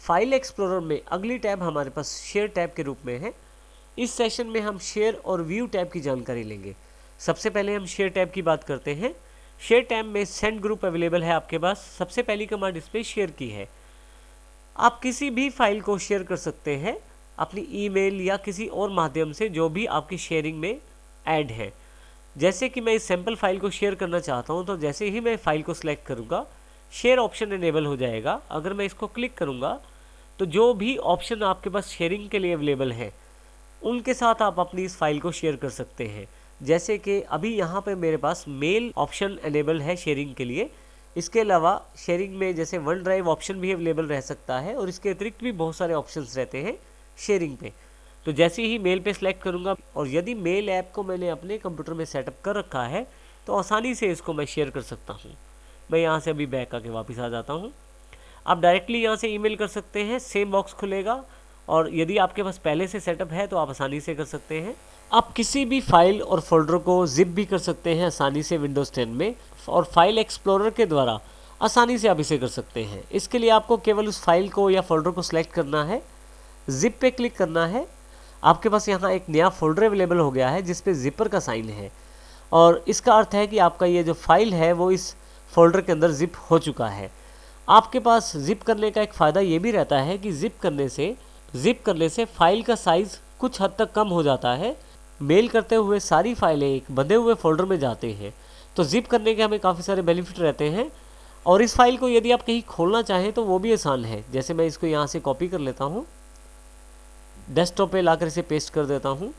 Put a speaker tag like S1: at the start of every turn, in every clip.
S1: File explorer में अगली tab हमारे पास शेयर टैब के रूप में है। इस सेशन में हम शेयर और व्यू टैब की जानकारी लेंगे। सबसे पहले हम शेयर टैब की बात करते हैं। शेयर टैब में सेंड ग्रुप अवेलेबल है आपके पास। सबसे पहली कमांड इस पर शेयर की है। आप किसी भी फाइल को शेयर कर सकते हैं अपनी ईमेल या किसी और माध्यम से जो भी आपकी शेयरिंग में ऐड है। जैसे कि मैं इस सैम्पल फाइल को शेयर करना चाहता हूं, तो जैसे ही मैं फाइल को सिलेक्ट करूंगा शेयर ऑप्शन इनेबल हो जाएगा। अगर मैं इसको क्लिक करूंगा तो जो भी ऑप्शन आपके पास शेयरिंग के लिए अवेलेबल है उनके साथ आप अपनी इस फाइल को शेयर कर सकते हैं। जैसे कि अभी यहाँ पे मेरे पास मेल ऑप्शन अवेलेबल है शेयरिंग के लिए। इसके अलावा शेयरिंग में जैसे वन ड्राइव ऑप्शन भी अवेलेबल रह सकता है और इसके अतिरिक्त भी बहुत सारे ऑप्शंस रहते हैं शेयरिंग पे। तो जैसे ही मेल पे सिलेक्ट करूँगा और यदि मेल ऐप को मैंने अपने कंप्यूटर में सेटअप कर रखा है तो आसानी से इसको मैं शेयर कर सकता हूँ। मैं यहाँ से अभी बैक आके वापस आ जाता हूँ। आप डायरेक्टली यहाँ से ईमेल कर सकते हैं, सेम बॉक्स खुलेगा और यदि आपके पास पहले से सेटअप है तो आप आसानी से कर सकते हैं। आप किसी भी फाइल और फोल्डर को जिप भी कर सकते हैं आसानी से विंडोज़ 10 में, और फाइल एक्सप्लोरर के द्वारा आसानी से आप इसे कर सकते हैं। इसके लिए आपको केवल उस फाइल को या फोल्डर को सिलेक्ट करना है, जिप पे क्लिक करना है। आपके पास यहाँ एक नया फोल्डर अवेलेबल हो गया है जिस पे जिपर का साइन है, और इसका अर्थ है कि आपका ये जो फाइल है वो इस फोल्डर के अंदर जिप हो चुका है। आपके पास जिप करने का एक फ़ायदा ये भी रहता है कि जिप करने से फाइल का साइज़ कुछ हद तक कम हो जाता है। मेल करते हुए सारी फाइलें एक बंधे हुए फोल्डर में जाते हैं, तो जिप करने के हमें काफ़ी सारे बेनिफिट रहते हैं। और इस फाइल को यदि आप कहीं खोलना चाहें तो वो भी आसान है। जैसे मैं इसको यहाँ से कॉपी कर लेता हूँ, डेस्कटॉप पे लाकर इसे पेस्ट कर देता हूँ।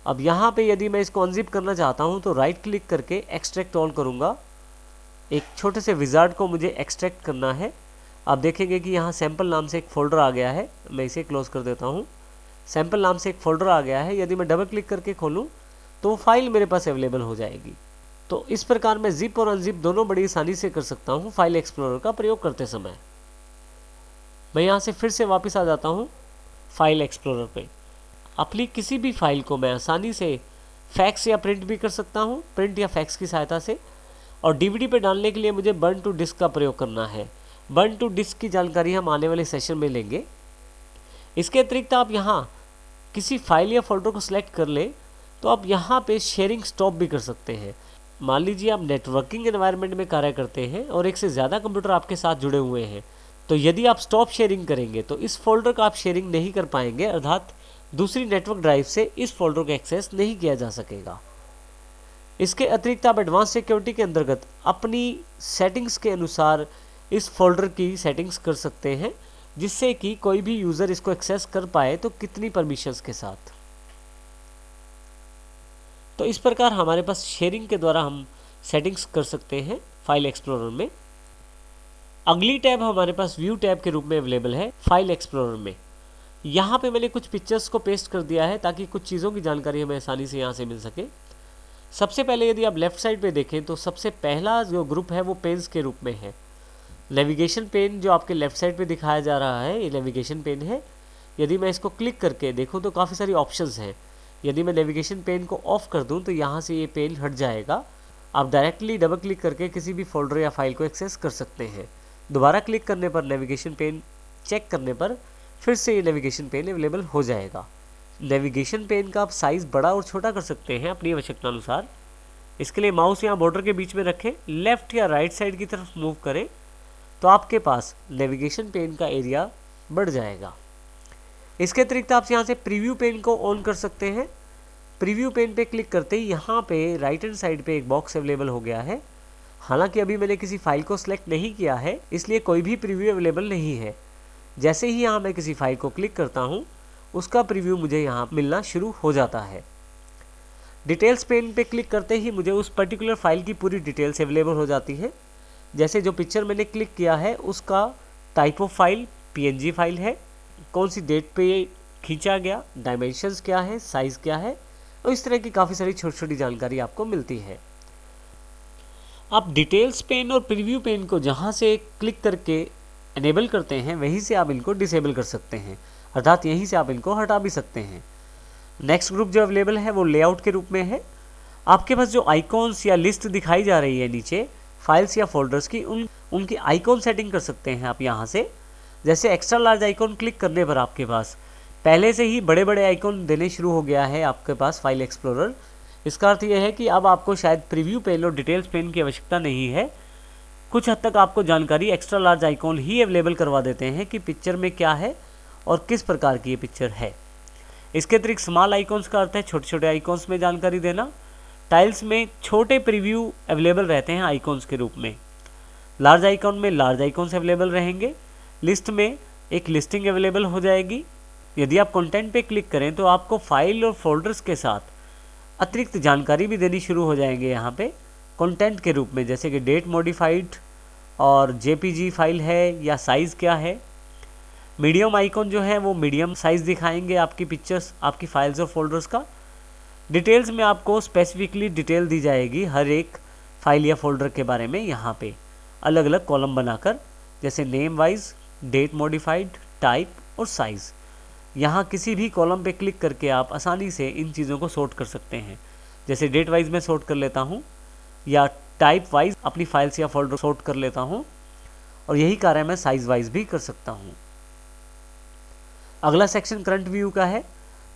S1: अब यहाँ पे यदि मैं इसको अनजिप करना चाहता हूँ तो राइट क्लिक करके एक्सट्रैक्ट ऑल करूँगा। एक छोटे से विजार्ड को मुझे एक्सट्रैक्ट करना है। आप देखेंगे कि यहाँ सैम्पल नाम से एक फ़ोल्डर आ गया है। मैं इसे क्लोज कर देता हूँ। सैम्पल नाम से एक फ़ोल्डर आ गया है। यदि मैं डबल क्लिक करके खोलूँ तो वो फाइल मेरे पास अवेलेबल हो जाएगी। तो इस प्रकार मैं जिप और अनजिप दोनों बड़ी आसानी से कर सकता हूँ फाइल एक्सप्लोरर का प्रयोग करते समय। मैं यहाँ से फिर से वापस आ जाता हूँ फाइल एक्सप्लोरर पे। अपनी किसी भी फाइल को मैं आसानी से फैक्स या प्रिंट भी कर सकता हूँ, प्रिंट या फैक्स की सहायता से। और डीवीडी पे डालने के लिए मुझे बर्न टू डिस्क का प्रयोग करना है। बर्न टू डिस्क की जानकारी हम आने वाले सेशन में लेंगे। इसके अतिरिक्त आप यहाँ किसी फाइल या फोल्डर को सिलेक्ट कर लें तो आप यहाँ पे शेयरिंग स्टॉप भी कर सकते हैं। मान लीजिए आप नेटवर्किंग एनवायरनमेंट में कार्य करते हैं और एक से ज़्यादा कंप्यूटर आपके साथ जुड़े हुए हैं, तो यदि आप स्टॉप शेयरिंग करेंगे तो इस फोल्डर का आप शेयरिंग नहीं कर पाएंगे, अर्थात दूसरी नेटवर्क ड्राइव से इस फोल्डर को एक्सेस नहीं किया जा सकेगा। इसके अतिरिक्त आप एडवांस सिक्योरिटी के अंतर्गत अपनी सेटिंग्स के अनुसार इस फोल्डर की सेटिंग्स कर सकते हैं, जिससे कि कोई भी यूज़र इसको एक्सेस कर पाए तो कितनी परमिशंस के साथ। तो इस प्रकार हमारे पास शेयरिंग के द्वारा हम सेटिंग्स कर सकते हैं फाइल एक्सप्लोरर में। अगली टैब हमारे पास व्यू टैब के रूप में अवेलेबल है फाइल एक्सप्लोरर में। यहाँ पे मैंने कुछ पिक्चर्स को पेस्ट कर दिया है ताकि कुछ चीज़ों की जानकारी हमें आसानी से यहाँ से मिल सके। सबसे पहले यदि आप लेफ़्ट साइड पे देखें तो सबसे पहला जो ग्रुप है वो पेन्स के रूप में है। नेविगेशन पेन जो आपके लेफ़्ट साइड पे दिखाया जा रहा है ये नेविगेशन पेन है। यदि मैं इसको क्लिक करके देखूँ तो काफ़ी सारी ऑप्शंस हैं। यदि मैं नेविगेशन पेन को ऑफ कर दूं तो यहाँ से ये पेन हट जाएगा। आप डायरेक्टली डबल क्लिक करके किसी भी फोल्डर या फाइल को एक्सेस कर सकते हैं। दोबारा क्लिक करने पर नेविगेशन पेन चेक करने पर फिर से ये नेविगेशन पेन अवेलेबल हो जाएगा। नेविगेशन पेन का आप साइज़ बड़ा और छोटा कर सकते हैं अपनी आवश्यकता अनुसार। इसके लिए माउस यहाँ बॉर्डर के बीच में रखें, लेफ़्ट या राइट साइड की तरफ मूव करें तो आपके पास नेविगेशन पेन का एरिया बढ़ जाएगा। इसके अतिरिक्त आप यहाँ से प्रीव्यू पेन को ऑन कर सकते हैं। प्रीव्यू पेन पे क्लिक करते ही यहाँ पे राइट हैंड साइड पे एक बॉक्स अवेलेबल हो गया है। हालांकि अभी मैंने किसी फाइल को सिलेक्ट नहीं किया है, इसलिए कोई भी प्रीव्यू अवेलेबल नहीं है। जैसे ही यहाँ मैं किसी फाइल को क्लिक करता हूँ उसका प्रीव्यू मुझे यहाँ मिलना शुरू हो जाता है। डिटेल्स पेन पे क्लिक करते ही मुझे उस पर्टिकुलर फाइल की पूरी डिटेल्स अवेलेबल हो जाती है। जैसे जो पिक्चर मैंने क्लिक किया है उसका type of file PNG file है, कौन सी डेट पे ये खींचा गया, डायमेंशंस क्या है, साइज़ क्या है, और इस तरह की काफ़ी सारी छोटी छोटी जानकारी आपको मिलती है। आप डिटेल्स पेन और प्रीव्यू पेन को जहाँ से क्लिक करके इनेबल करते हैं वहीं से आप इनको डिसेबल कर सकते हैं, अर्थात यहीं से आप इनको हटा भी सकते हैं। नेक्स्ट ग्रुप जो अवेलेबल है वो लेआउट के रूप में है। आपके पास जो आइकॉन्स या लिस्ट दिखाई जा रही है नीचे फाइल्स या फोल्डर्स की, उनकी आइकॉन सेटिंग कर सकते हैं आप यहाँ से। जैसे एक्स्ट्रा लार्ज आइकॉन क्लिक करने पर आपके पास पहले से ही बड़े बड़े आइकॉन देने शुरू हो गया है आपके पास फाइल एक्सप्लोरर। इसका अर्थ यह है कि अब आपको शायद प्रीव्यू पेन और डिटेल्स पेन की आवश्यकता नहीं है। कुछ हद तक आपको जानकारी एक्स्ट्रा लार्ज आइकॉन ही अवेलेबल करवा देते हैं कि पिक्चर में क्या है और किस प्रकार की ये पिक्चर है। इसके अतिरिक्त स्मॉल आइकॉन्स का अर्थ है छोटे छोटे आइकॉन्स में जानकारी देना। टाइल्स में छोटे प्रीव्यू अवेलेबल रहते हैं आइकॉन्स के रूप में। लार्ज आइकॉन में लार्ज आइकॉन्स अवेलेबल रहेंगे। लिस्ट में एक लिस्टिंग अवेलेबल हो जाएगी। यदि आप कंटेंट पे क्लिक करें तो आपको फाइल और फोल्डर्स के साथ अतिरिक्त जानकारी भी देनी शुरू हो जाएंगे यहाँ पे कंटेंट के रूप में, जैसे कि डेट मॉडिफाइड और जेपीजी फाइल है या साइज़ क्या है। मीडियम आइकॉन जो है वो मीडियम साइज़ दिखाएंगे आपकी पिक्चर्स, आपकी फाइल्स और फोल्डर्स का। डिटेल्स में आपको स्पेसिफिकली डिटेल दी जाएगी हर एक फाइल या फोल्डर के बारे में, यहाँ पे अलग अलग कॉलम बनाकर, जैसे name wise, date modified, type और साइज़। यहाँ किसी भी कॉलम पे क्लिक करके आप आसानी से इन चीज़ों को सॉर्ट कर सकते हैं। जैसे डेट वाइज में सॉर्ट कर लेता हूँ या टाइप वाइज अपनी फाइल्स या फोल्डर सॉर्ट कर लेता हूँ, और यही कार्य मैं साइज़ वाइज भी कर सकता हूँ। अगला सेक्शन करंट व्यू का है।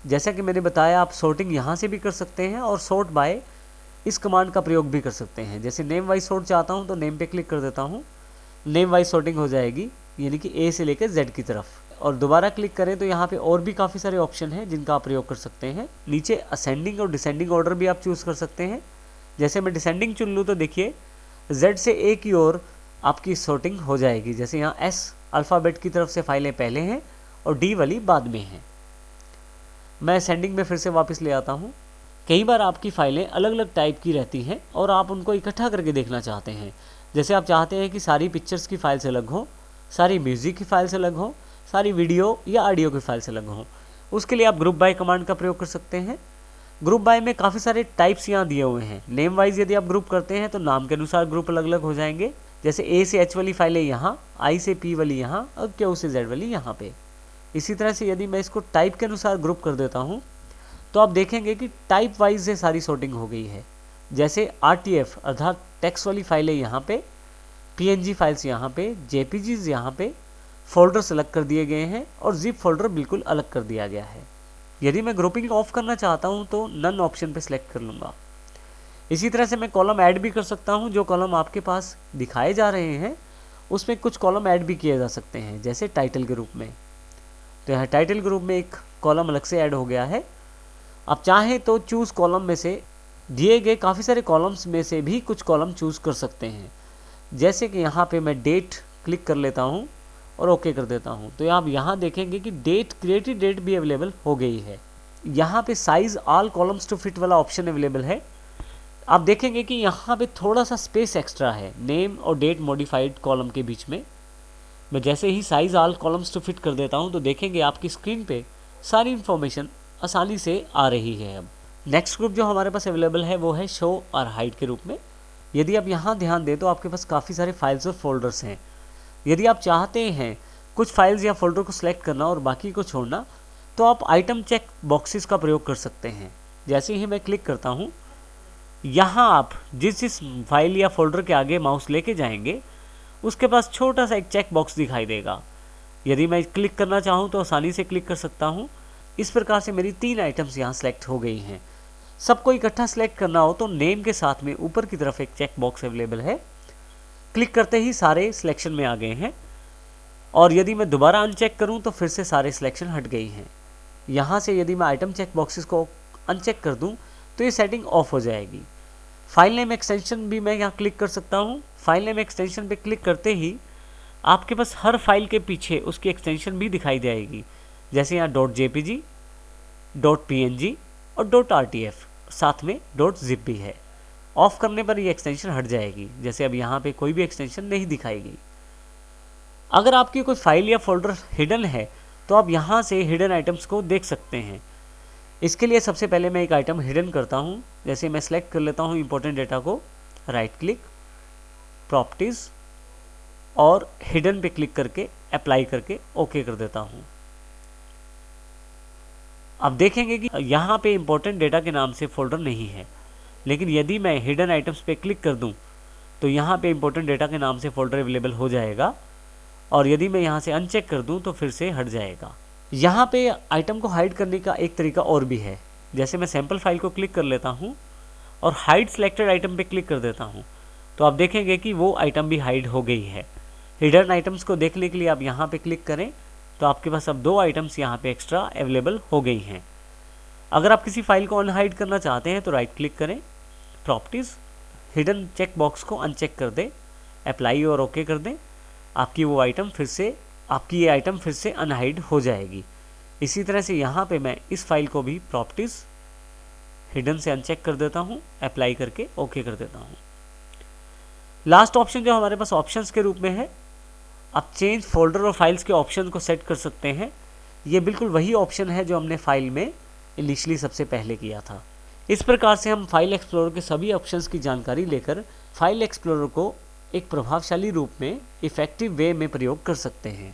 S1: जैसा कि मैंने बताया, आप सॉर्टिंग यहाँ से भी कर सकते हैं और सॉर्ट बाय इस कमांड का प्रयोग भी कर सकते हैं। जैसे नेम वाइज सॉर्ट चाहता हूँ तो नेम पे क्लिक कर देता हूँ, नेम वाइज सॉर्टिंग हो जाएगी, यानी कि ए से लेकर जेड की तरफ। और दोबारा क्लिक करें तो यहाँ पे और भी काफ़ी सारे ऑप्शन हैं जिनका आप प्रयोग कर सकते हैं। नीचे असेंडिंग और डिसेंडिंग ऑर्डर भी आप चूज़ कर सकते हैं। जैसे मैं डिसेंडिंग चुन लूँ तो देखिए जेड से ए की ओर आपकी सॉर्टिंग हो जाएगी। जैसे यहाँ एस अल्फ़ाबेट की तरफ से फाइलें पहले हैं और डी वाली बाद में हैं। मैं असेंडिंग में फिर से वापस ले आता हूँ। कई बार आपकी फ़ाइलें अलग अलग टाइप की रहती हैं और आप उनको इकट्ठा करके देखना चाहते हैं। जैसे आप चाहते हैं कि सारी पिक्चर्स की फाइल्स अलग हो, सारी म्यूज़िक की फाइल्स अलग हो, सारी वीडियो या ऑडियो की फाइल्स अलग हो। उसके लिए आप ग्रुप बाय कमांड का प्रयोग कर सकते हैं। ग्रुप बाय में काफ़ी सारे टाइप्स यहाँ दिए हुए हैं। नेम वाइज यदि आप ग्रुप करते हैं तो नाम के अनुसार ग्रुप अलग अलग हो जाएंगे। जैसे ए से एच वाली फाइलें यहाँ, आई से पी वाली यहाँ और क्यू से जेड वाली यहाँ पे। इसी तरह से यदि मैं इसको टाइप के अनुसार ग्रुप कर देता हूँ तो आप देखेंगे कि टाइप वाइज से सारी सॉर्टिंग हो गई है। जैसे RTF अर्थात टेक्स्ट वाली फाइलें यहाँ पे, PNG फाइल्स यहाँ पे, JPGs यहाँ पे, फोल्डर्स अलग कर दिए गए हैं और जिप फोल्डर बिल्कुल अलग कर दिया गया है। यदि मैं ग्रुपिंग ऑफ करना चाहता हूँ तो नन ऑप्शन पे सिलेक्ट कर लूँगा। इसी तरह से मैं कॉलम ऐड भी कर सकता हूँ। जो कॉलम आपके पास दिखाए जा रहे हैं उसमें कुछ कॉलम ऐड भी किए जा सकते हैं, जैसे टाइटल के रूप में। तो यहाँ टाइटल ग्रुप में एक कॉलम अलग से ऐड हो गया है। आप चाहें तो चूज़ कॉलम में से दिए गए काफ़ी सारे कॉलम्स में से भी कुछ कॉलम चूज़ कर सकते हैं। जैसे कि यहाँ पे मैं डेट क्लिक कर लेता हूँ और ओके कर देता हूँ, तो आप यहाँ देखेंगे कि डेट, क्रिएटेड डेट भी अवेलेबल हो गई है। यहाँ पे size all columns to fit वाला ऑप्शन अवेलेबल है। आप देखेंगे कि यहाँ पे थोड़ा सा स्पेस एक्स्ट्रा है नेम और डेट मॉडिफाइड कॉलम के बीच में। मैं जैसे ही size all columns to fit कर देता हूँ तो देखेंगे आपकी स्क्रीन पे सारी इन्फॉर्मेशन आसानी से आ रही है। अब नेक्स्ट ग्रुप जो हमारे पास अवेलेबल है वो है शो और हाइड के रूप में। यदि आप यहाँ ध्यान दें तो आपके पास काफ़ी सारे फाइल्स और फोल्डर्स हैं। यदि आप चाहते हैं कुछ फाइल्स या फोल्डर को सिलेक्ट करना और बाकी को छोड़ना तो आप आइटम चेक बॉक्सेस का प्रयोग कर सकते हैं। जैसे ही मैं क्लिक करता हूँ, यहाँ आप जिस फाइल या फोल्डर के आगे माउस लेके जाएंगे उसके पास छोटा सा एक चेक बॉक्स दिखाई देगा। यदि मैं क्लिक करना चाहूँ तो आसानी से क्लिक कर सकता हूँ। इस प्रकार से मेरी 3 आइटम्स यहाँ सेलेक्ट हो गई हैं। सबको इकट्ठा सेलेक्ट करना हो तो नेम के साथ में ऊपर की तरफ एक चेक बॉक्स अवेलेबल है। क्लिक करते ही सारे सिलेक्शन में आ गए हैं और यदि मैं दोबारा अनचेक करूं तो फिर से सारे सिलेक्शन हट गई हैं। यहाँ से यदि मैं आइटम चेक बॉक्सेस को अनचेक कर दूं तो ये सेटिंग ऑफ हो जाएगी। फाइल नेम एक्सटेंशन भी मैं यहाँ क्लिक कर सकता हूँ। फाइल नेम एक्सटेंशन पे क्लिक करते ही आपके पास हर फाइल के पीछे उसकी एक्सटेंशन भी दिखाई जाएगी। जैसे यहाँ .jpg, .png और .rtf, साथ में .zip भी है। ऑफ करने पर ये एक्सटेंशन हट जाएगी। जैसे अब यहाँ पे कोई भी एक्सटेंशन नहीं दिखाई गई। अगर आपकी कोई फाइल या फोल्डर हिडन है तो आप यहाँ से हिडन आइटम्स को देख सकते हैं। इसके लिए सबसे पहले मैं एक आइटम हिडन करता हूँ। जैसे मैं सेलेक्ट कर लेता हूँ इंपॉर्टेंट डेटा को, राइट क्लिक, प्रॉपर्टीज़ और हिडन पे क्लिक करके अप्लाई करके ओके कर देता हूँ। अब देखेंगे कि यहाँ पे इंपॉर्टेंट डेटा के नाम से फोल्डर नहीं है, लेकिन यदि मैं हिडन आइटम्स पे क्लिक कर दूँ तो यहाँ पे इंपॉर्टेंट डेटा के नाम से फोल्डर अवेलेबल हो जाएगा और यदि मैं यहाँ से अनचेक कर दूँ तो फिर से हट जाएगा। यहाँ पे आइटम को हाइड करने का एक तरीका और भी है। जैसे मैं सैम्पल फाइल को क्लिक कर लेता हूँ और हाइड सिलेक्टेड आइटम पे क्लिक कर देता हूँ, तो आप देखेंगे कि वो आइटम भी हाइड हो गई है। हिडन आइटम्स को देखने के लिए आप यहाँ पे क्लिक करें तो आपके पास अब 2 आइटम्स यहाँ पे एक्स्ट्रा अवेलेबल हो गई हैं। अगर आप किसी फाइल को अनहाइड करना चाहते हैं तो राइट क्लिक करें, प्रॉपर्टीज़, हिडन चेक बॉक्स को अनचेक कर दें, अप्लाई और ओके कर दें। आपकी ये आइटम फिर से अनहाइड हो जाएगी। इसी तरह से यहाँ पे मैं इस फाइल को भी प्रॉपर्टीज़, हिडन से अनचेक कर देता हूँ, अप्लाई करके ओके कर देता हूँ। लास्ट ऑप्शन जो हमारे पास ऑप्शंस के रूप में है, आप चेंज फोल्डर और फाइल्स के ऑप्शन को सेट कर सकते हैं। ये बिल्कुल वही ऑप्शन है जो हमने फाइल में इनिशियली सबसे पहले किया था। इस प्रकार से हम फाइल एक्सप्लोरर के सभी ऑप्शंस की जानकारी लेकर फाइल एक्सप्लोरर को एक प्रभावशाली रूप में इफ़ेक्टिव वे में प्रयोग कर सकते हैं।